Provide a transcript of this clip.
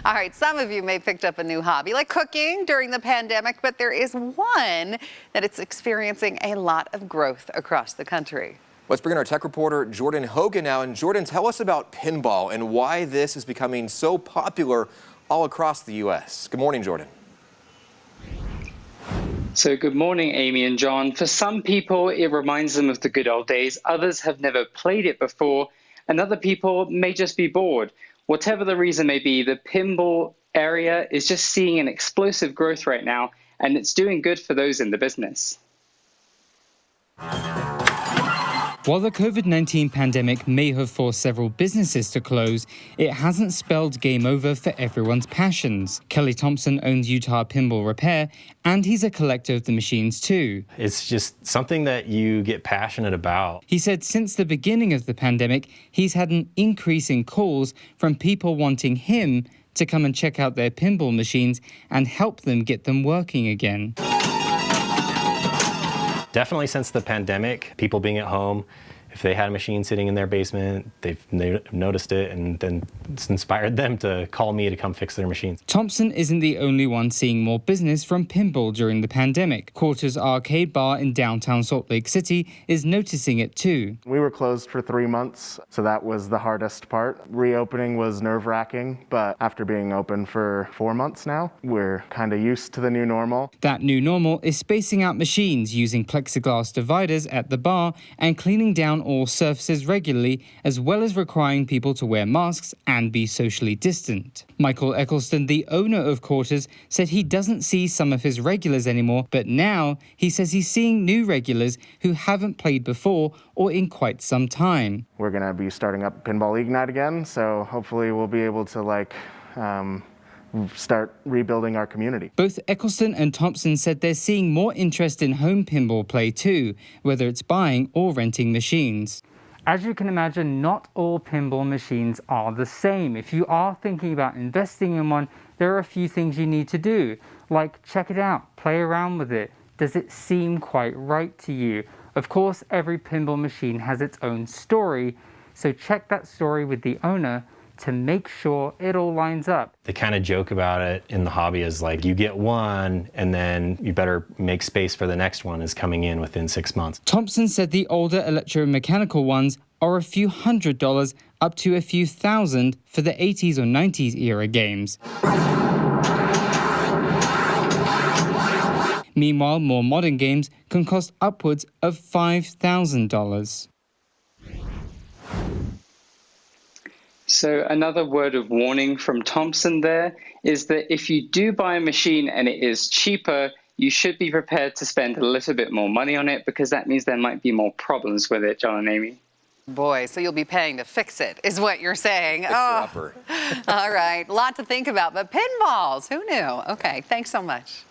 All right, some of you may have picked up a new hobby like cooking during the pandemic, but there is one that it's experiencing a lot of growth across the country. Let's bring in our tech reporter, Jordan Hogan now. And Jordan, tell us about pinball and why this is becoming so popular all across the U.S. Good morning, Jordan. So good morning, Amy and John. For some people, it reminds them of the good old days. Others have never played it before, and other people may just be bored. Whatever the reason may be, the pinball area is just seeing an explosive growth right now, and it's doing good for those in the business. While the COVID-19 pandemic may have forced several businesses to close, it hasn't spelled game over for everyone's passions. Kelly Thompson owns Utah Pinball Repair, and he's a collector of the machines too. It's just something that you get passionate about. He said since the beginning of the pandemic, he's had an increase in calls from people wanting him to come and check out their pinball machines and help them get them working again. Definitely since the pandemic, people being at home, if they had a machine sitting in their basement, they've noticed it, and then it's inspired them to call me to come fix their machines. Thompson isn't the only one seeing more business from pinball during the pandemic. Quarters Arcade Bar in downtown Salt Lake City is noticing it too. We were closed for 3 months, so that was the hardest part. Reopening was nerve-wracking, but after being open for 4 months now, we're kind of used to the new normal. That new normal is spacing out machines using plexiglass dividers at the bar and cleaning down all surfaces regularly, as well as requiring people to wear masks and be socially distant. Michael ECCLESTON, the owner of Quarters, said he doesn't see some of his regulars anymore, but now he says he's seeing new regulars who haven't played before or in quite some time. We're going to be starting up Pinball League Night again, so hopefully we'll be able to start rebuilding our community. Both ECCLESTON and Thompson said they're seeing more interest in home pinball play too, whether it's buying or renting machines. As you can imagine, not all pinball machines are the same. If you are thinking about investing in one, there are a few things you need to do, like check it out, play around with it. Does it seem quite right to you? Of course, every pinball machine has its own story, so check that story with the owner to make sure it all lines up. They kind of joke about it in the hobby as like, you get one and then you better make space for the next one is coming in within 6 months. Thompson said the older electromechanical ones are a few $100s up to a few thousand for the 80s or 90s era games. Meanwhile, more modern games can cost upwards of $5,000. So another word of warning from Thompson there is that if you do buy a machine and it is cheaper, you should be prepared to spend a little bit more money on it, because that means there might be more problems with it, John and Amy. Boy, so you'll be paying to fix it, is what you're saying. Fixer-upper. All right, lot to think about, but pinballs, who knew? Okay, thanks so much.